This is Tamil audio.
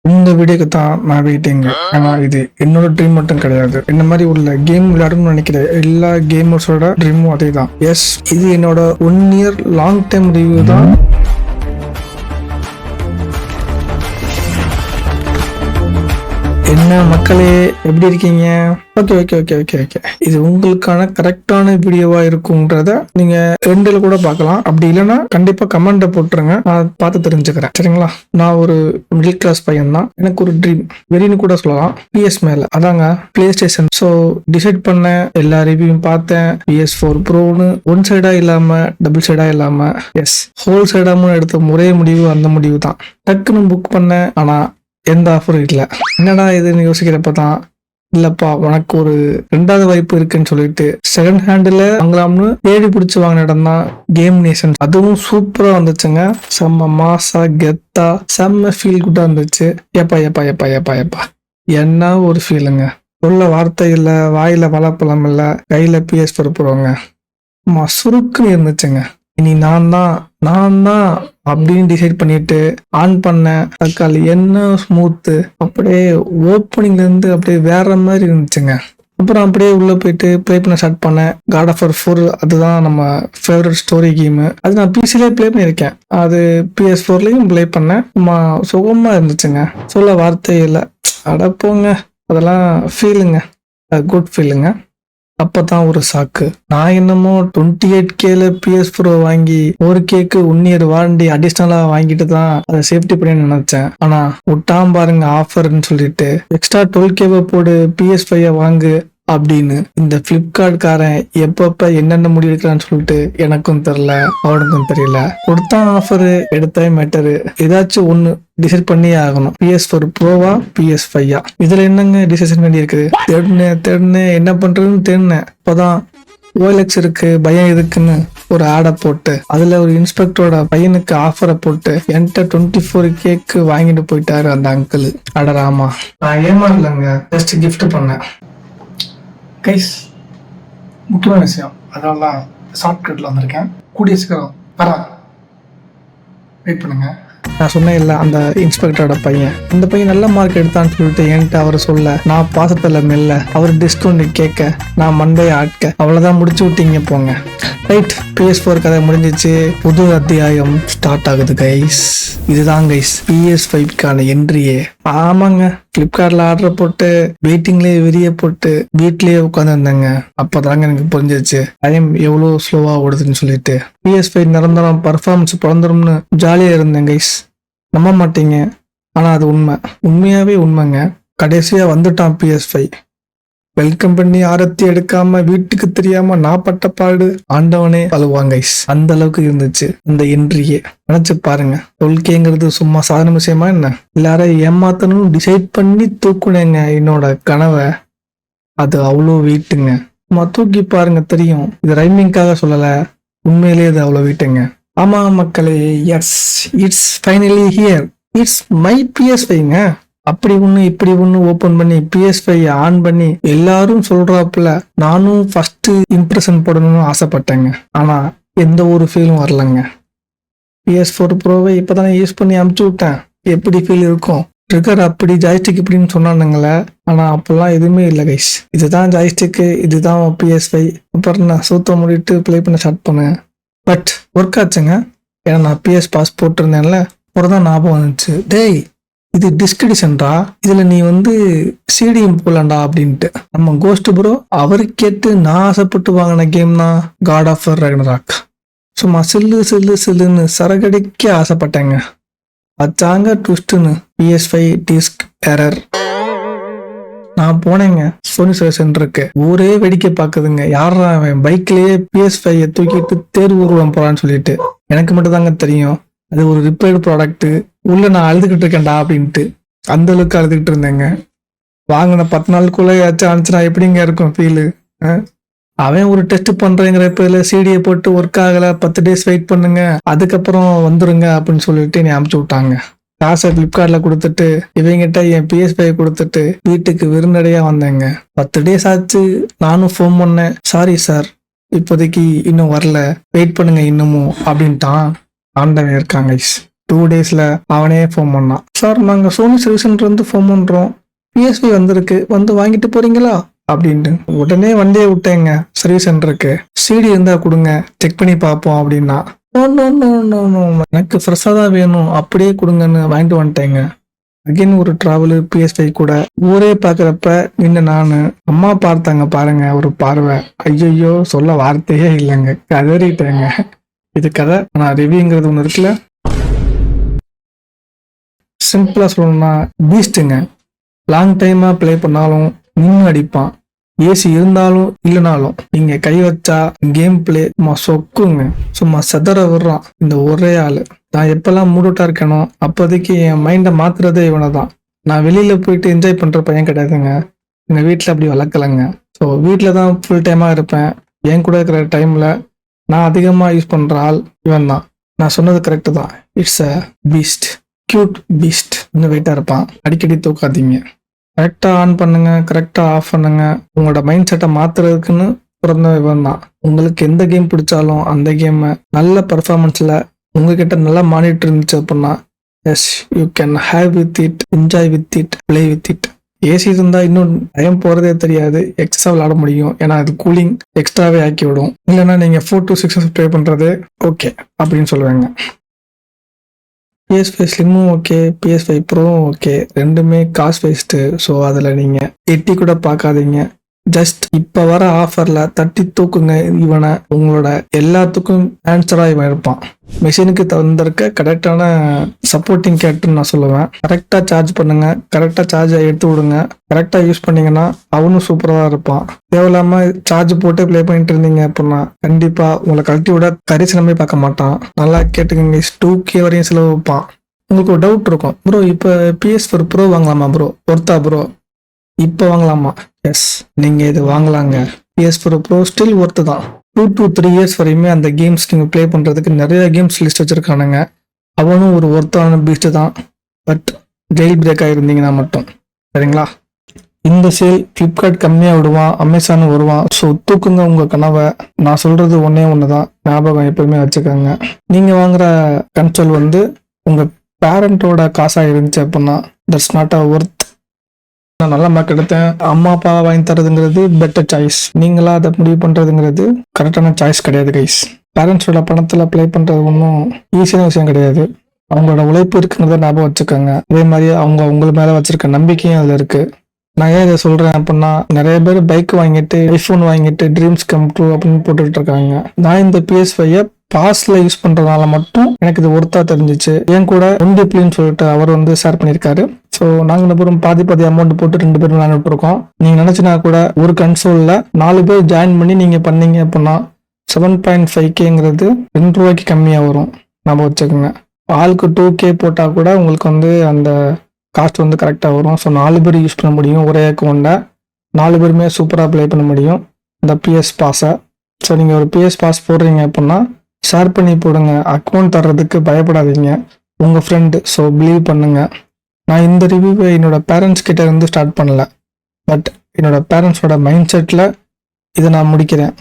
இந்த வீடியோக்கு தான் நான் வெயிட்டிங்க. ஆனா இது என்னோட ட்ரீம் மட்டும் கிடையாது. என்ன மாதிரி உள்ள கேம் விளையாடணும்னு நினைக்கிற எல்லா கேமர்ஸோட ட்ரீமும் அதே தான். எஸ், இது என்னோட 1 year லாங் டைம் ரிவ்யூ தான். என்ன மக்களே, எப்படி இருக்கீங்க? Okay okay okay okay okay இது உங்களுக்கான கரெக்டான வீடியோவா இருக்கும்ன்றத நீங்க ரெண்டுல கூட பார்க்கலாம். அப்படி இல்லைன்னா கண்டிப்பா கமெண்ட போட்டுருங்க, நான் பார்த்து தெரிஞ்சுக்கிறேன். சரிங்களா? நான் ஒரு மிடில் கிளாஸ் பையன் தான். எனக்கு ஒரு ட்ரீம், வெறின்னு கூட சொல்லலாம், பிஎஸ் மேல. அதாங்க பிளே ஸ்டேஷன். ஸோ டிசைட் பண்ண எல்லா ரிவ்யூவும் பார்த்தேன். PS4 ப்ரோன்னு ஒன் சைடா இல்லாம டபுள் சைடா இல்லாம எஸ் ஹோல் சைடாம எடுத்த ஒரே முடிவு அந்த முடிவு தான். டக்குன்னு புக் பண்ணேன். ஆனா எந்த ஆஃபரும் இல்லை. என்னடா இதுன்னு யோசிக்கிறப்ப தான், இல்லப்பா உனக்கு ஒரு 2வது வாய்ப்பு இருக்குன்னு சொல்லிட்டு செகண்ட் ஹேண்டில் வாங்கலாம்னு தேடி பிடிச்சி வாங்கின இடம் தான் கேம் நேஷன். அதுவும் சூப்பரா வந்துச்சுங்க. செம்ம மாசா கெத்தா செம்ம ஃபீல் குட்டா இருந்துச்சு. ஏப்பா ஏப்பா ஏப்பா ஏப்பா ஏப்பா என்ன ஒரு ஃபீலுங்க. சொல்ல வார்த்தை இல்லை, வாயில வளப்பழம் இல்லை, கையில PS4 போடுவாங்க. சுருக்குன்னு இருந்துச்சுங்க. இனி நான் தான் அப்படின்னு டிசைட் பண்ணிட்டு ஆன் பண்ண தக்காளி என்ன ஸ்மூத்து. அப்படியே ஓப்பனிங்ல இருந்து அப்படியே வேற மாதிரி இருந்துச்சுங்க. அப்புறம் அப்படியே உள்ள போயிட்டு ப்ளே பண்ண ஸ்டார்ட் பண்ணேன். God of War 4 அதுதான் நம்ம ஃபேவரட் ஸ்டோரி கேமு. அது நான் பிசிலே ப்ளே பண்ணியிருக்கேன். அது PS4லயும் ப்ளே பண்ணேன். சுகமா இருந்துச்சுங்க. சொல்ல வார்த்தை இல்லை. அடப்போங்க, அதெல்லாம் ஃபீலுங்க, குட் ஃபீலுங்க. அப்பதான் ஒரு சாக்கு. நான் என்னமோ 28Kல PS4 வாங்கி 4Kக்கு 1 year வாரண்டி அடிஷ்னலா வாங்கிட்டு தான் அதை சேஃப்டி பண்ணி நினைச்சேன். ஆனா விட்டாம பாருங்க ஆஃபர்ன்னு சொல்லிட்டு எக்ஸ்ட்ரா 12K போடு PS5 வாங்கு அப்படின்னு. இந்த பிளிப்கார்ட்காரன் எப்பப்ப என்னென்ன முடிவு எடுக்கிறான்னு சொல்லிட்டு எனக்கும் தெரியல, அவனுக்கும் தெரியல. கொடுத்தான் ஆஃபரு, எடுத்தே மேட்டரு. ஏதாச்சும் ஒண்ணு டிசைட் பண்ணியே ஆகணும். PS4 ப்ரோவா PS5 இதுல என்னங்க டிசிஷன் வேண்டி இருக்குது? தேடுனேன் என்ன பண்றதுன்னு தேடினேன். இப்போதான் OLX இருக்கு, பயம் இருக்குன்னு ஒரு ஆடை போட்டு அதுல ஒரு இன்ஸ்பெக்டரோட பையனுக்கு ஆஃபரை போட்டு என்கிட்ட 24Kக்கு வாங்கிட்டு போயிட்டாரு அந்த அங்கிள். அடராமா, நான் ஏமாறலங்க, ஜஸ்ட் கிஃப்ட் பண்ணேன். கைஸ், முக்கியமான விஷயம், அதனால தான் ஷார்ட்கட்டில் வந்திருக்கேன். கூடிய சீக்கிரம் வரேன், வெயிட் பண்ணுங்க. நான் சொன்னேன் இல்லை, அந்த இன்ஸ்பெக்டரோட பையன், அந்த பையன் நல்ல மார்க் எடுத்தான்னு சொல்லிட்டு என்கிட்ட அவர் சொல்ல, நான் பாசத்தில் மெல்ல அவர் டிஸ்கவுண்ட் கேட்க, நான் மண்டையை ஆட்க, அவ்வளோதான் முடிச்சு விட்டீங்க போங்க. ரைட், PS4 கதை முடிஞ்சிச்சு. புது அத்தியாயம் ஸ்டார்ட் ஆகுது கைஸ். இதுதான் கைஸ் PS5க்கான என்ட்ரியே. ஆமாங்க, பிளிப்கார்ட்ல ஆர்டர் போட்டு வெயிட்டிங்லேயே விரிய போட்டு வீட்லயே உட்காந்து இருந்தாங்க. அப்பதாங்க எனக்கு புரிஞ்சிச்சு டைம் எவ்வளோ ஸ்லோவா ஓடுதுன்னு சொல்லிட்டு. PS5 நிரந்தரம் பர்ஃபார்மன்ஸ் பிறந்துரும்னு ஜாலியா இருந்தேன் கைஸ். நம்ப மாட்டீங்க, ஆனா அது உண்மையாவே உண்மைங்க. கடைசியா வந்துட்டான் PS5. வெல்கம் பண்ணி ஆரத்தி எடுக்காம வீட்டுக்கு தெரியாம நான் பட்ட பாடு ஆண்டவனே அழுவாங்க. அந்த அளவுக்கு இருந்துச்சு அந்த என்ட்ரியே. நினைச்சு பாருங்க, 12Kங்கிறது சும்மா சாதாரண விஷயமா என்ன? எல்லாரையும் ஏமாத்தணும்னு டிசைட் பண்ணி தூக்குனேங்க என்னோட கனவை. அது அவ்வளோ வெயிட்டுங்க. சும்மா தூக்கி பாருங்க, தெரியும். இது ரைமிங்காக சொல்லல, உண்மையிலேயே அது அவ்வளோ வெயிட்டுங்க. ஆமா மக்களே, yes, it's finally here. It's my PS5ங்க. அப்படி ஒண்ணு இப்படி ஒண்ணு ஓபன் பண்ணி PS5 ஆன் பண்ணி எல்லாரும் சொல்றாப்புல நானும் ஃபர்ஸ்ட் இம்ப்ரெஷன் போடணும்னு ஆசைப்பட்டேங்க. ஆனா எந்த ஒரு ஃபீலும் வரலங்க. PS4 ப்ரோவை இப்பதானே யூஸ் பண்ணி அமுச்சு விட்டேன். எப்படி ஃபீல் இருக்கும்? ட்ரிகர் அப்படி, ஜாய்ஸ்டிக் இப்படின்னு சொன்னானுங்களே, ஆனா அப்பெல்லாம் எதுவுமே இல்லை கைஸ். இதுதான் ஜாய்ஸ்டிக்கு, இதுதான் PS5. அப்புறம் நான் சூத்த மூடிட்டு ப்ளே பண்ண ஸ்டார்ட் பண்ணேன். பட் ஒர்க் ஆச்சுங்க. ஏன்னா நான் PS பாஸ் போட்டிருந்தேன்ல, அப்புறம் ஞாபகம் வந்துச்சு, டேய் இது டிஸ்கிரிப்ஷன்டா, இதுல நீ சிடிஎம் போலாண்டா அப்படின்ட்டு. நம்ம கோஸ்ட் ப்ரோ அவரு கேட்டு நான் ஆசைப்பட்டு வாங்கின கேம் தான் God of War Ragnarok. சும்மா சில்லுன்னு சரகடிக்க ஆசைப்பட்டேங்க. அச்சாங்க ட்விஸ்ட்னு PS5 டிஸ்க் எரர். நான் போனேங்க சோனி சென்டருக்கு. ஊரே வேடிக்கை பாக்குதுங்க. யாரா அவன் பைக்லயே PS5 தூக்கிட்டு தேர்வு ஊர்வலம் போறான்னு சொல்லிட்டு. எனக்கு மட்டும் தாங்க தெரியும் அது ஒரு ரிப்பேர்டு ப்ராடக்ட். உள்ள நான் அழுதுகிட்டு இருக்கேன்டா அப்படின்ட்டு அந்த அளவுக்கு அழுதுகிட்டு இருந்தேங்க. வாங்கின 10 நாளுக்குள்ள ஏதாச்சும் அனுச்சுனா எப்படிங்க இருக்கும் ஃபீலு? அவன் ஒரு டெஸ்ட் பண்றேங்கிற பேர்ல சிடியை போட்டு ஒர்க் ஆகல, 10 days வெயிட் பண்ணுங்க, அதுக்கப்புறம் வந்துருங்க அப்படின்னு சொல்லிட்டு நீ அமுச்சு விட்டாங்க. காசை பிளிப்கார்ட்ல கொடுத்துட்டு இவங்கிட்ட என் PS5 கொடுத்துட்டு வீட்டுக்கு விருந்தடையா வந்தேங்க. 10 days ஆச்சு. நானும் ஃபோன் பண்ணேன், சாரி சார் இப்போதைக்கு இன்னும் வரல, வெயிட் பண்ணுங்க இன்னமும் அப்படின்ட்டான். ஆண்டவன் இருக்காங்க. 2 daysல அவனே ஃபோன் பண்ணான். சார் நாங்கள் சோனி சர்வீஸ் சென்டர்லேருந்து ஃபோன் பண்ணுறோம், பிஎஸ்பி வந்திருக்கு, வந்து வாங்கிட்டு போறீங்களா அப்படின்ட்டு. உடனே வண்டியை விட்டேங்க சர்வீஸ் சென்டருக்கு. சிடி இருந்தா கொடுங்க, செக் பண்ணி பார்ப்போம் அப்படின்னா. எனக்கு ஃப்ரெஷ்ஷாக தான் வேணும், அப்படியே கொடுங்கன்னு வாங்கிட்டு வந்துட்டேங்க. அகைன் ஒரு டிராவலு PS5 கூட. ஊரே பாக்குறப்ப நின்று நானு அம்மா பார்த்தாங்க பாருங்க ஒரு பார்வை. ஐயோ சொல்ல வார்த்தையே இல்லைங்க, கதறிட்டேங்க. இது கதை. நான் ரிவ்யூங்கிறது ஒன்று இருக்குல்ல, சிம்பிளா சொல்லணும்னா பீஸ்ட்டுங்க. லாங் டைமா பிளே பண்ணாலும் நின்று அடிப்பான். ஏசி இருந்தாலும் இல்லைனாலும் நீங்க கை வச்சா கேம் பிளே சொக்குங்க, சும்மா செதற விடுறான் இந்த ஒரே ஆளு. நான் எப்பெல்லாம் மூடுட்டா இருக்கேனோ அப்போதைக்கு என் மைண்டை மாத்துறதே இவனை தான். நான் வெளியில போயிட்டு என்ஜாய் பண்ற பையன் கிடையாதுங்க, எங்க வீட்டில் அப்படி வளர்க்கலைங்க. ஸோ வீட்டில் தான் ஃபுல் டைமா இருப்பேன். என் கூட இருக்கிற டைம்ல நான் அதிகமாக யூஸ் பண்ற ஆள் இவன் தான். நான் சொன்னது கரெக்டு தான். It's a Beast, cute Beast. இன்னும் வெயிட்டா இருப்பான். அடிக்கடி தூக்காதீங்க. கரெக்டாக ஆன் பண்ணுங்க, கரெக்டாக ஆஃப் பண்ணுங்க. உங்களோட மைண்ட் செட்டை மாத்துறதுக்குன்னு பிறந்த இவன் தான். உங்களுக்கு எந்த கேம் பிடிச்சாலும் அந்த கேமை நல்ல பர்ஃபார்மன்ஸில் உங்ககிட்ட நல்லா மானிட்டர் இருந்துச்சு அப்படின்னா yes you can have with it, enjoy with it, play with it. AC இருந்தால் இன்னும் டைம் போகிறதே தெரியாது, எக்ஸ்ட்ரா விளாட முடியும். ஏன்னா அது கூலிங் எக்ஸ்ட்ராவே ஆக்கி விடும். இல்லைன்னா நீங்கள் 4 to 6 hours ப்ளே பண்ணுறது ஓகே அப்படின்னு சொல்லுவாங்க. PS5 ஸ்லிம்மும் ஓகே, PS5 ப்ரோவும் ஓகே, ரெண்டுமே காஸ்ட் வேஸ்ட்டு. ஸோ அதில் நீங்கள் எட்டி கூட பார்க்காதீங்க. ஜஸ்ட் இப்போ வர ஆஃபரில் தட்டி தூக்குங்க இவனை. உங்களோட எல்லாத்துக்கும் ஆன்சராக இவன் இருப்பான். மிஷினுக்கு தந்திருக்க கரெக்டான சப்போர்ட்டிங் கேட்டுன்னு நான் சொல்லுவேன். கரெக்டாக சார்ஜ் பண்ணுங்க, கரெக்டாக சார்ஜை எடுத்து விடுங்க. கரெக்டாக யூஸ் பண்ணீங்கன்னா அவனும் சூப்பராக தான் இருப்பான். தேவையில்லாமல் சார்ஜ் போட்டு ப்ளே பண்ணிட்டு இருந்தீங்க அப்படின்னா கண்டிப்பாக உங்களை கழட்டி விட கரிசனமே பார்க்க மாட்டான். நல்லா கேட்டுக்கங்க, 2K வரையும் செலவு வைப்பான். உங்களுக்கு ஒரு டவுட் இருக்கும், ப்ரோ இப்போ PS4 ப்ரோ வாங்கலாமா ப்ரோ, ஒர்த்தா ப்ரோ? இப்போ வாங்கலாமா? எஸ், நீங்க இது வாங்கலாங்க. PS4 ப்ரோ ஸ்டில் ஒர்த்து தான். 2 to 3 years வரையுமே அந்த கேம்ஸ் நீங்க ப்ளே பண்றதுக்கு நிறைய கேம்ஸ் லிஸ்ட் வச்சிருக்கானுங்க. அவனும் ஒரு ஒர்த்தான பீஸ்ட் தான். பட் ஜெயில் பிரேக் ஆயிருந்தீங்கன்னா மட்டும் சரிங்களா. இந்த சேல் ஃப்ளிப்கார்ட் கம்மியாக விடுவான், அமேசான் வருவான். ஸோ தூக்குங்க உங்க கனவை. நான் சொல்றது ஒன்னே ஒன்று தான், ஞாபகம் எப்பவுமே வச்சுக்கோங்க. நீங்க வாங்குற கன்சோல் வந்து உங்க பேரண்டோட காசாக இருந்துச்சு அப்படின்னா தட்ஸ் நாட் அ ஒர்த். நான் நல்ல மார்க் எடுத்தேன், அம்மா அப்பா வாங்கி தரதுங்கிறது பெட்டர் சாய்ஸ். நீங்களா அதை முடிவு பண்றதுங்கிறது கரெக்டான சாய்ஸ் கிடையாது கைஸ். பேரண்ட்ஸோட பணத்துல ப்ளே பண்றது ஒன்றும் ஈஸியான விஷயம் கிடையாது. அவங்களோட உழைப்பு இருக்குங்கிறத ஞாபகம் வச்சுக்கோங்க. அதே மாதிரி அவங்க உங்க மேல வச்சிருக்க நம்பிக்கையும் அதுல இருக்கு. நான் ஏன் இதை சொல்றேன் அப்படின்னா, நிறைய பேர் பைக் வாங்கிட்டு, ஐபோன் வாங்கிட்டு ட்ரீம்ஸ் கம் ட்ரூ அப்படின்னு போட்டுட்டு இருக்காங்க. நான் இந்த PS5 பாஸ்ல யூஸ் பண்றதுனால மட்டும் எனக்கு இது ஒர்த்தா தெரிஞ்சிச்சு. என் கூட ஒண்டிப்ளின்னு சொல்லிட்டு அவர் வந்து ஷேர் பண்ணியிருக்காரு. ஸோ நாங்க 2 பேரும் பாதி அமௌண்ட் போட்டு 2 பேரும் விளையாண்டுட்டு இருக்கோம். நீங்க நினைச்சுனா கூட ஒரு கன்சோல்ல 4 பேர் ஜாயின் பண்ணி நீங்க பண்ணீங்க அப்படின்னா 7.5Kங்கிறது 2 ரூபாய்க்கு கம்மியா வரும். நம்ம வச்சுக்கோங்க. ஆளுக்கு 2K போட்டா கூட உங்களுக்கு வந்து அந்த காஸ்ட் வந்து கரெக்டா வரும். ஸோ 4 பேர் யூஸ் பண்ண முடியும் ஒரே அக்கௌண்ட்டை. 4 பேருமே சூப்பரா ப்ளே பண்ண முடியும் இந்த PS பாஸை. ஸோ நீங்க ஒரு PS பாஸ் போடுறீங்க அப்படின்னா ஷேர் பண்ணி போடுங்க. அக்கௌண்ட் தர்றதுக்கு பயப்படாதீங்க, உங்க ஃப்ரெண்டு. ஸோ பிலீவ் பண்ணுங்க. நான் இந்த ரிவ்யூவை என்னோட பேரண்ட்ஸ் கிட்ட இருந்து ஸ்டார்ட் பண்ணல, பட் என்னோட பேரண்ட்ஸோட மைண்ட் செட்டில் இதை நான் முடிக்கிறேன்.